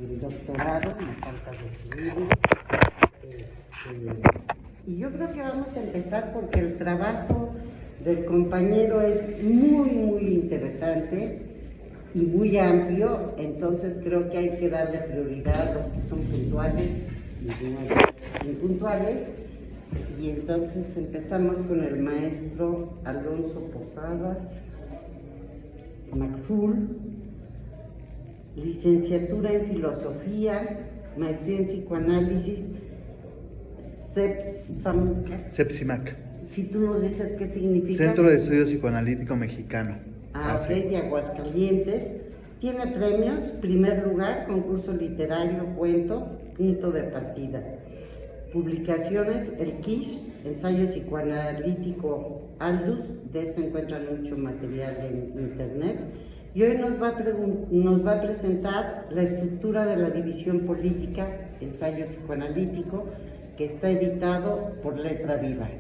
el doctorado, me falta recibirlo. Y yo creo que vamos a empezar porque el trabajo del compañero es muy interesante y muy amplio, entonces creo que hay que darle prioridad a los que son puntuales y no impuntuales. Y entonces empezamos con el maestro Alonso Posadas Macful, licenciatura en filosofía, maestría en psicoanálisis, CEPSIMAC. Si tú nos dices qué significa. Centro de Estudio Psicoanalítico Mexicano. Ok, de Aguascalientes. Tiene premios, primer lugar, concurso literario, cuento, punto de partida. Publicaciones, el Quiche, ensayo psicoanalítico Aldus, de esto encuentran mucho material en internet. Y hoy nos va a presentar la estructura de la división política, ensayo psicoanalítico, que está editado por Letra Viva.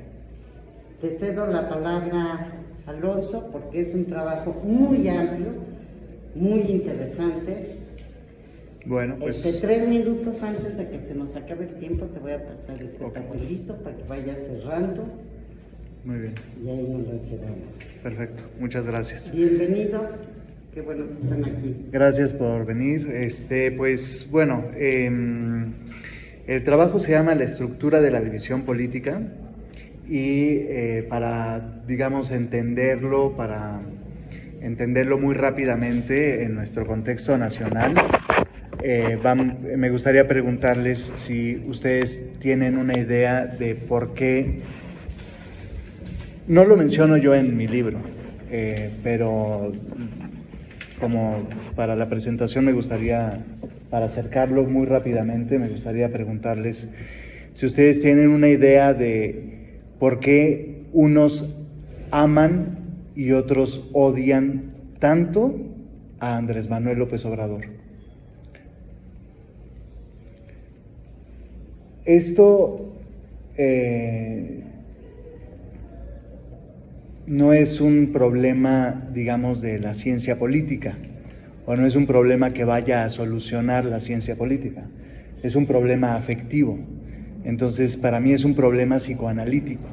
Te cedo la palabra, Alonso, porque es un trabajo muy amplio, muy interesante. Bueno, pues 3 minutos antes de que se nos acabe el tiempo te voy a pasar este papelito para que vayas cerrando. Muy bien. Y ahí nos lo cerramos. Perfecto, muchas gracias. Bienvenidos, qué bueno que están aquí. Gracias por venir. Pues bueno, el trabajo se llama La estructura de la división política y para, digamos, entenderlo muy rápidamente en nuestro contexto nacional, me gustaría preguntarles si ustedes tienen una idea de por qué. No lo menciono yo en mi libro, pero como para la presentación me gustaría, para acercarlo muy rápidamente, me gustaría preguntarles si ustedes tienen una idea de por qué unos aman y otros odian tanto a Andrés Manuel López Obrador. Esto no es un problema, digamos, de la ciencia política, o no es un problema que vaya a solucionar la ciencia política, es un problema afectivo. Entonces, para mí es un problema psicoanalítico.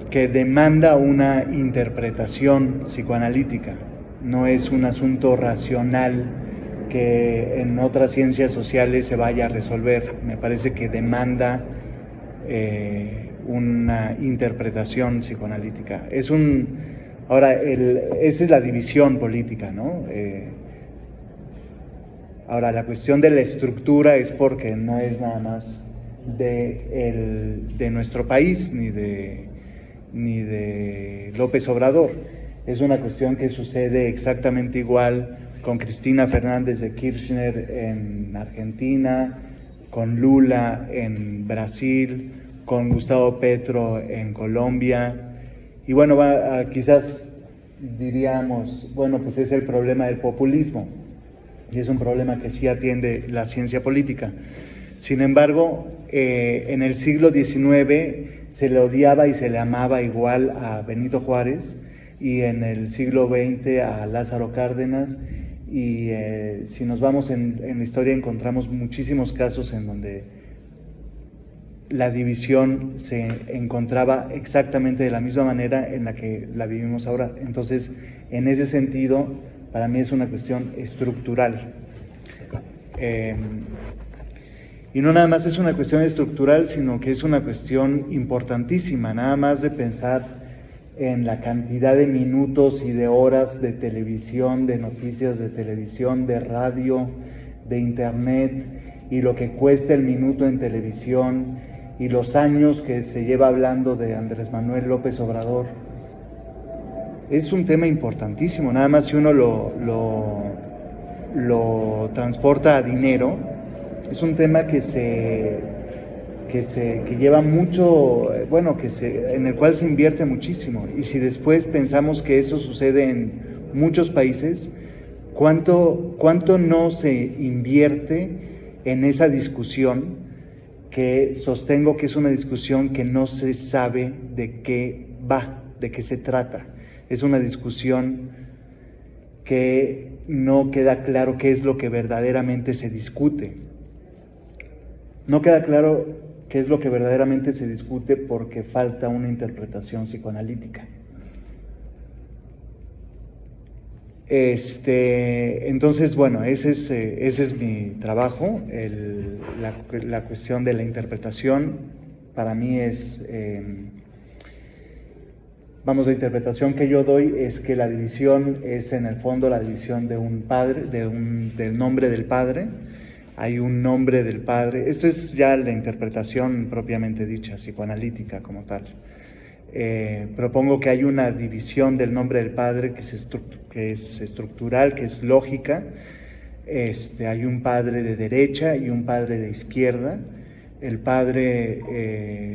Que demanda una interpretación psicoanalítica, no es un asunto racional que en otras ciencias sociales se vaya a resolver. Me parece que demanda una interpretación psicoanalítica. Ahora, esa es la división política, ¿no? Ahora, la cuestión de la estructura es porque no es nada más de nuestro país ni de López Obrador. Es una cuestión que sucede exactamente igual con Cristina Fernández de Kirchner en Argentina, con Lula en Brasil, con Gustavo Petro en Colombia. Y bueno, quizás diríamos, bueno, pues es el problema del populismo, y es un problema que sí atiende la ciencia política. Sin embargo, en el siglo XIX se le odiaba y se le amaba igual a Benito Juárez, y en el siglo XX a Lázaro Cárdenas, y si nos vamos en la historia encontramos muchísimos casos en donde la división se encontraba exactamente de la misma manera en la que la vivimos ahora. Entonces, en ese sentido, para mí es una cuestión estructural. Y no nada más es una cuestión estructural, sino que es una cuestión importantísima, nada más de pensar en la cantidad de minutos y de horas de televisión, de noticias de televisión, de radio, de internet, y lo que cuesta el minuto en televisión, y los años que se lleva hablando de Andrés Manuel López Obrador. Es un tema importantísimo, nada más si uno lo transporta a dinero. Es un tema que lleva mucho, bueno, en el cual se invierte muchísimo. Y si después pensamos que eso sucede en muchos países, ¿cuánto no se invierte en esa discusión que sostengo que es una discusión que no se sabe de qué va, de qué se trata? es una discusión que no queda claro qué es lo que verdaderamente se discute. No queda claro qué es lo que verdaderamente se discute porque falta una interpretación psicoanalítica. Entonces, bueno, ese es mi trabajo. La cuestión de la interpretación para mí es, la interpretación que yo doy es que la división es en el fondo la división de un padre, del nombre del padre. Hay un nombre del padre. Esto es ya la interpretación propiamente dicha, psicoanalítica como tal. Propongo que hay una división del nombre del padre que es estructural, que es lógica. Hay un padre de derecha y un padre de izquierda. El padre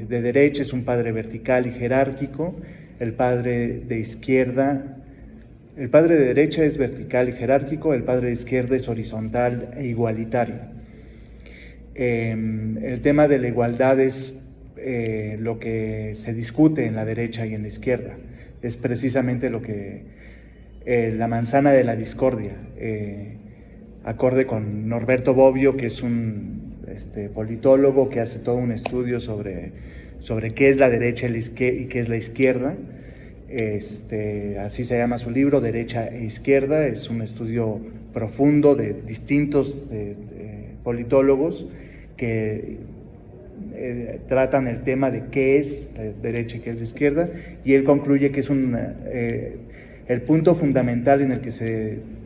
de derecha es un padre vertical y jerárquico. El padre de derecha es vertical y jerárquico. El padre de izquierda es horizontal e igualitario. El tema de la igualdad es lo que se discute en la derecha y en la izquierda. Es precisamente lo que la manzana de la discordia, acorde con Norberto Bobbio, que es un politólogo que hace todo un estudio sobre qué es la derecha y qué es la izquierda. Así se llama su libro, Derecha e Izquierda. Es un estudio profundo de distintos politólogos que tratan el tema de qué es la derecha y qué es la izquierda, y él concluye que es el punto fundamental en el que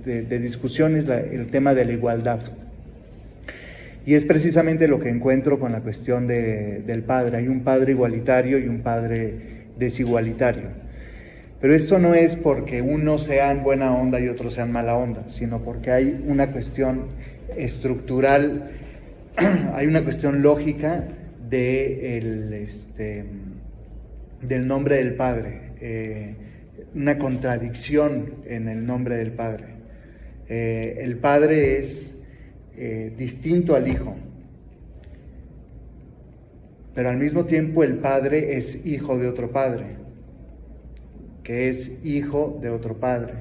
de discusión es el tema de la igualdad. Y es precisamente lo que encuentro con la cuestión del padre. Hay un padre igualitario y un padre desigualitario. Pero esto no es porque unos sean buena onda y otros sean mala onda, sino porque hay una cuestión estructural, hay una cuestión lógica del nombre del Padre, una contradicción en el nombre del Padre. El Padre es distinto al Hijo, pero al mismo tiempo el Padre es hijo de otro Padre, que es hijo de otro Padre,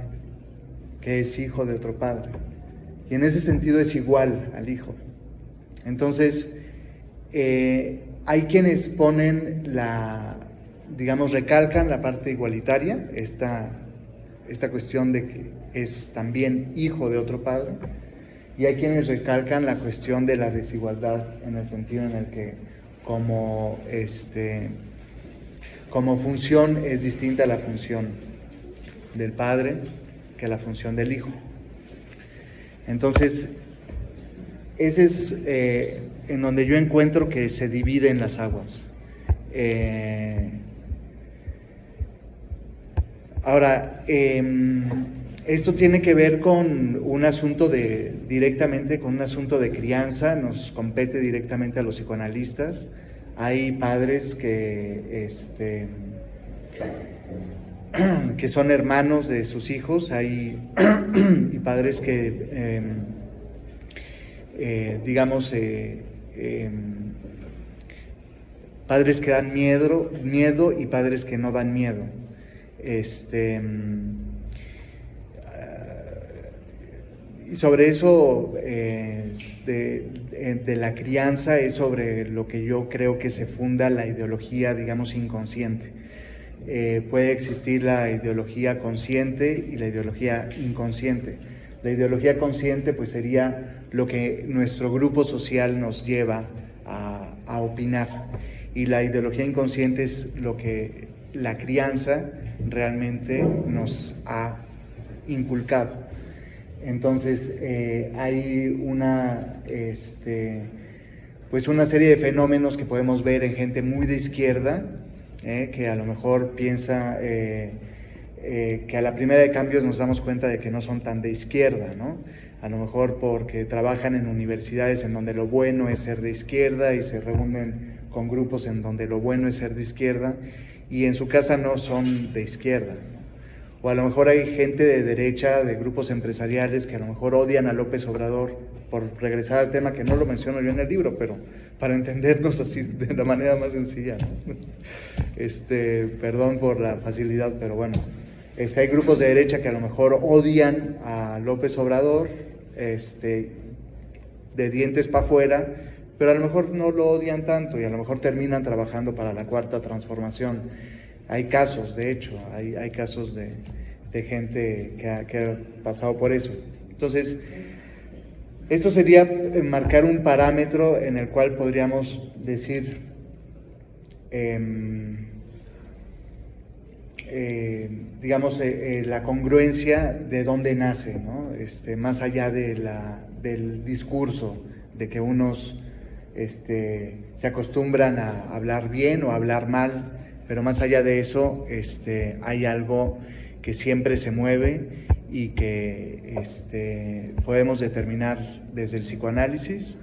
que es hijo de otro Padre, y en ese sentido es igual al Hijo. Entonces, hay quienes ponen recalcan la parte igualitaria, esta cuestión de que es también hijo de otro padre, y hay quienes recalcan la cuestión de la desigualdad, en el sentido en el que como función es distinta la función del padre que la función del hijo. Entonces, ese es en donde yo encuentro que se dividen las aguas. Ahora, esto tiene que ver con un asunto directamente con un asunto de crianza, nos compete directamente a los psicoanalistas. Hay padres que son hermanos de sus hijos, hay y padres que padres que dan miedo y padres que no dan miedo. Y sobre eso de la crianza es sobre lo que yo creo que se funda la ideología, inconsciente. Puede existir la ideología consciente y la ideología inconsciente. La ideología consciente pues sería lo que nuestro grupo social nos lleva a opinar, y la ideología inconsciente es lo que la crianza realmente nos ha inculcado. Entonces hay una serie de fenómenos que podemos ver en gente muy de izquierda, que a lo mejor piensa que a la primera de cambios nos damos cuenta de que no son tan de izquierda, ¿no? A lo mejor porque trabajan en universidades en donde lo bueno es ser de izquierda y se reúnen con grupos en donde lo bueno es ser de izquierda, y en su casa no son de izquierda, ¿no? O a lo mejor hay gente de derecha, de grupos empresariales, que a lo mejor odian a López Obrador, por regresar al tema que no lo menciono yo en el libro, pero para entendernos así de la manera más sencilla, ¿no? Perdón por la facilidad, pero bueno, Hay grupos de derecha que a lo mejor odian a López Obrador, de dientes para afuera, pero a lo mejor no lo odian tanto y a lo mejor terminan trabajando para la Cuarta Transformación. Hay casos, de hecho, hay casos de gente que ha pasado por eso. Entonces, esto sería marcar un parámetro en el cual podríamos decir, la congruencia de dónde nace, ¿no? Más allá del discurso, de que unos se acostumbran a hablar bien o a hablar mal, pero más allá de eso, hay algo que siempre se mueve y que podemos determinar desde el psicoanálisis,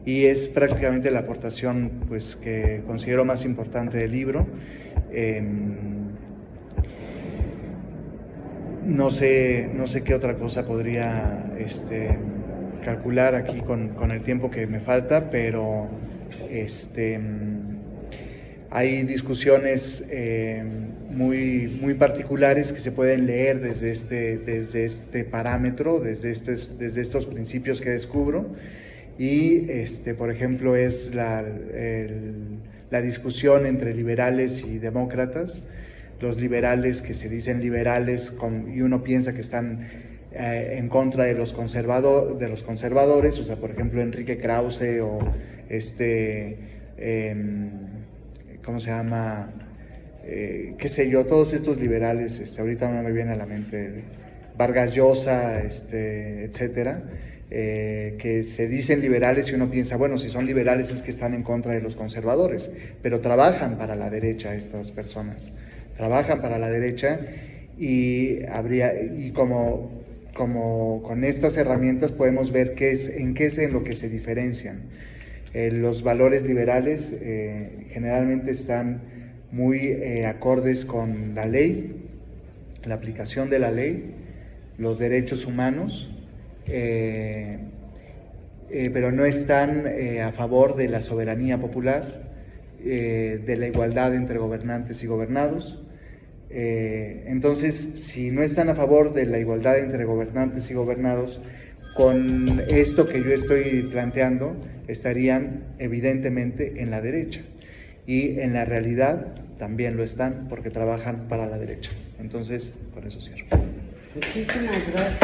y es prácticamente la aportación pues que considero más importante del libro. No sé qué otra cosa podría calcular aquí con el tiempo que me falta, pero hay discusiones muy particulares que se pueden leer desde este parámetro, desde estos principios que descubro, y por ejemplo es la discusión entre liberales y demócratas. Los liberales que se dicen liberales y uno piensa que están en contra de los conservadores, o sea, por ejemplo Enrique Krause o ¿cómo se llama? Qué sé yo, todos estos liberales, ahorita no me viene a la mente, Vargas Llosa, etcétera, que se dicen liberales y uno piensa, bueno, si son liberales es que están en contra de los conservadores, pero trabajan para la derecha estas personas, trabajan para la derecha y como con estas herramientas podemos ver en qué es en lo que se diferencian. Los valores liberales generalmente están muy acordes con la ley, la aplicación de la ley, los derechos humanos, pero no están a favor de la soberanía popular, de la igualdad entre gobernantes y gobernados. Entonces, si no están a favor de la igualdad entre gobernantes y gobernados, con esto que yo estoy planteando, estarían evidentemente en la derecha. Y en la realidad también lo están porque trabajan para la derecha. Entonces, con eso cierro. Muchísimas gracias.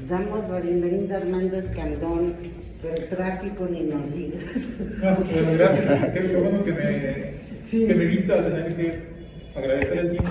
Damos la bienvenida a Armando Escandón, pero el tráfico ni nos digas. No, pues, gracias. Qué bueno que me invita a tener que agradecer el tiempo.